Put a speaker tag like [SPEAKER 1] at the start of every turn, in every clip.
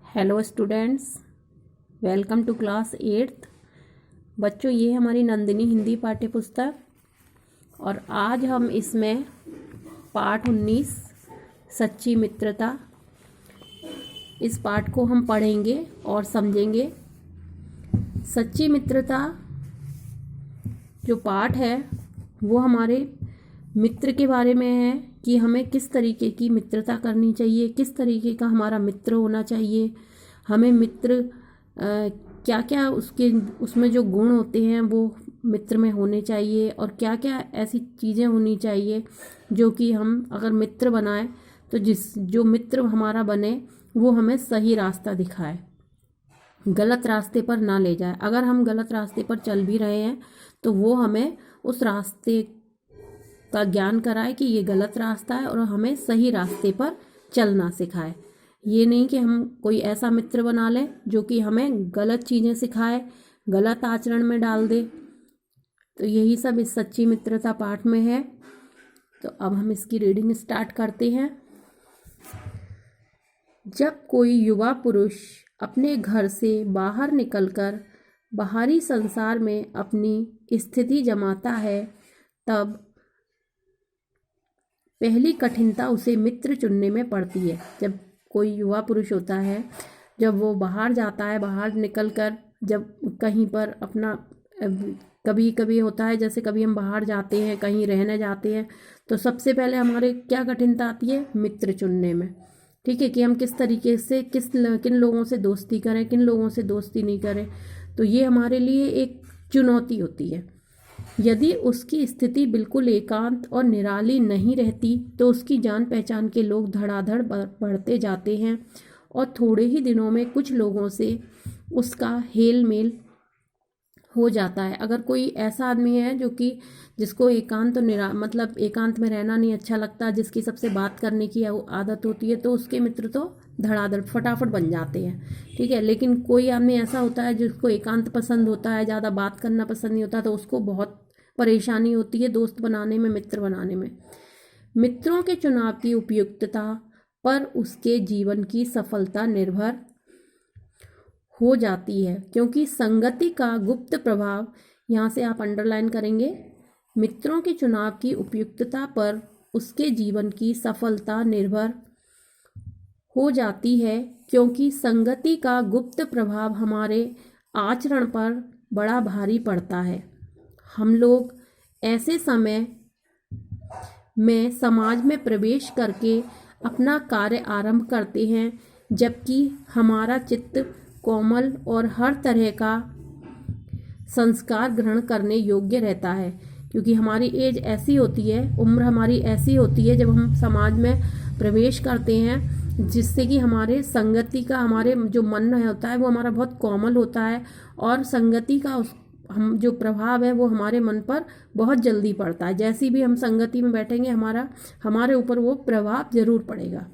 [SPEAKER 1] Hello students, welcome to class 8th। बच्चों, ये हमारी नंदिनी हिंदी पाठ्य पुस्तक और आज हम इसमें पाठ 19 सच्ची मित्रता, इस पाठ को हम पढ़ेंगे और समझेंगे। सच्ची मित्रता जो पाठ है वो हमारे मित्र के बारे में है कि हमें किस तरीके की मित्रता करनी चाहिए, किस तरीके का हमारा मित्र होना चाहिए। हमें मित्र क्या क्या उसमें जो गुण होते हैं वो मित्र में होने चाहिए और क्या क्या ऐसी चीज़ें होनी चाहिए जो कि हम अगर मित्र बनाए तो जो मित्र हमारा बने वो हमें सही रास्ता दिखाए, गलत रास्ते पर ना ले जाए। अगर हम गलत रास्ते पर चल भी रहे हैं तो वो हमें उस रास्ते का ज्ञान कराए कि ये गलत रास्ता है और हमें सही रास्ते पर चलना सिखाए। ये नहीं कि हम कोई ऐसा मित्र बना लें जो कि हमें गलत चीज़ें सिखाए, गलत आचरण में डाल दे। तो यही सब इस सच्ची मित्रता पाठ में है। तो अब हम इसकी रीडिंग स्टार्ट करते हैं। जब कोई युवा पुरुष अपने घर से बाहर निकलकर बाहरी संसार में अपनी स्थिति जमाता है, तब पहली कठिनता उसे मित्र चुनने में पड़ती है। जब कोई युवा पुरुष होता है, जब वो बाहर जाता है, बाहर निकलकर जब कहीं पर अपना कभी कभी होता है, जैसे कभी हम बाहर जाते हैं, कहीं रहने जाते हैं, तो सबसे पहले हमारे क्या कठिनता आती है? मित्र चुनने में। ठीक है, कि हम किस तरीके से किन लोगों से दोस्ती करें, किन लोगों से दोस्ती नहीं करें। तो ये हमारे लिए एक चुनौती होती है। यदि उसकी स्थिति बिल्कुल एकांत और निराली नहीं रहती तो उसकी जान पहचान के लोग धड़ाधड़ बढ़ते जाते हैं और थोड़े ही दिनों में कुछ लोगों से उसका हेल मेल हो जाता है। अगर कोई ऐसा आदमी है जो कि जिसको एकांत और मतलब एकांत में रहना नहीं अच्छा लगता, जिसकी सबसे बात करने की आदत होती है, तो उसके मित्र तो धड़ाधड़ फटाफट बन जाते हैं। ठीक है, लेकिन कोई आदमी ऐसा होता है जिसको एकांत पसंद होता है, ज़्यादा बात करना पसंद नहीं होता, तो उसको बहुत परेशानी होती है दोस्त बनाने में, मित्र बनाने में। मित्रों के चुनाव की उपयुक्तता पर उसके जीवन की सफलता निर्भर हो जाती है, क्योंकि संगति का गुप्त प्रभाव, यहाँ से आप अंडरलाइन करेंगे, मित्रों के चुनाव की उपयुक्तता पर उसके जीवन की सफलता निर्भर हो जाती है, क्योंकि संगति का गुप्त प्रभाव हमारे आचरण पर बड़ा भारी पड़ता है। हम लोग ऐसे समय में समाज में प्रवेश करके अपना कार्य आरंभ करते हैं जबकि हमारा चित्त कोमल और हर तरह का संस्कार ग्रहण करने योग्य रहता है, क्योंकि हमारी एज ऐसी होती है, उम्र हमारी ऐसी होती है जब हम समाज में प्रवेश करते हैं, जिससे कि हमारे संगति का, हमारे जो मन होता है वो हमारा बहुत कोमल होता है और संगति का हम जो प्रभाव है वो हमारे मन पर बहुत जल्दी पड़ता है। जैसी भी हम संगति में बैठेंगे हमारे ऊपर वो प्रभाव जरूर पड़ेगा।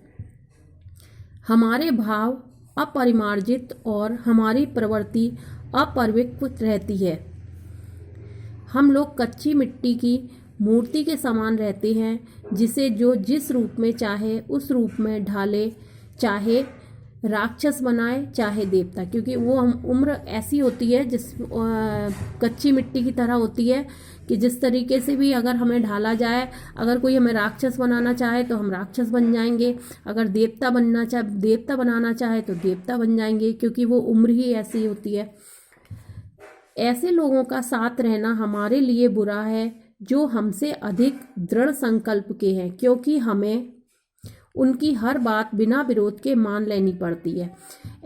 [SPEAKER 1] हमारे भाव अपरिमार्जित और हमारी प्रवृत्ति अपरिपक्व रहती है। हम लोग कच्ची मिट्टी की मूर्ति के समान रहते हैं, जिसे जो जिस रूप में चाहे उस रूप में ढाले, चाहे राक्षस बनाए चाहे देवता, क्योंकि वो हम उम्र ऐसी होती है जिस कच्ची मिट्टी की तरह होती है कि जिस तरीके से भी अगर हमें ढाला जाए, अगर कोई हमें राक्षस बनाना चाहे तो हम राक्षस बन जाएंगे, अगर देवता बनाना चाहे तो देवता बन जाएंगे, क्योंकि वो उम्र ही ऐसी होती है। ऐसे लोगों का साथ रहना हमारे लिए बुरा है जो हमसे अधिक दृढ़ संकल्प के हैं, क्योंकि हमें उनकी हर बात बिना विरोध के मान लेनी पड़ती है।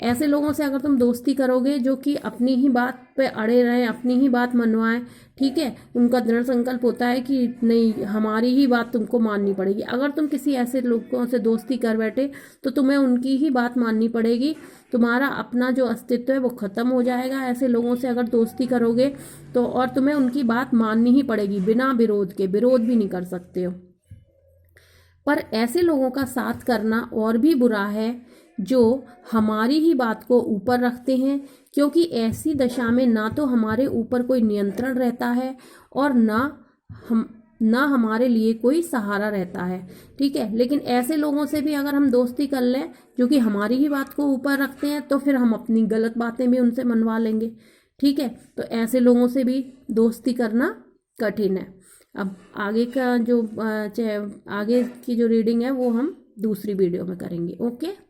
[SPEAKER 1] ऐसे लोगों से अगर तुम दोस्ती करोगे जो कि अपनी ही बात पे अड़े रहें, अपनी ही बात मनवाएं, ठीक है, उनका दृढ़ संकल्प होता है कि नहीं, हमारी ही बात तुमको माननी पड़ेगी। अगर तुम किसी ऐसे लोगों से दोस्ती कर बैठे तो तुम्हें उनकी ही बात माननी पड़ेगी, तुम्हारा अपना जो अस्तित्व है वो खत्म हो जाएगा। ऐसे लोगों से अगर दोस्ती करोगे तो और तुम्हें उनकी बात माननी ही पड़ेगी बिना विरोध के, विरोध भी नहीं कर सकते हो। पर ऐसे लोगों का साथ करना और भी बुरा है जो हमारी ही बात को ऊपर रखते हैं, क्योंकि ऐसी दशा में ना तो हमारे ऊपर कोई नियंत्रण रहता है और ना ना हमारे लिए कोई सहारा रहता है। ठीक है, लेकिन ऐसे लोगों से भी अगर हम दोस्ती कर लें जो कि हमारी ही बात को ऊपर रखते हैं, तो फिर हम अपनी गलत बातें भी उनसे मनवा लेंगे। ठीक है, तो ऐसे लोगों से भी दोस्ती करना कठिन है। अब आगे का जो आगे की जो रीडिंग है वो हम दूसरी वीडियो में करेंगे। ओके।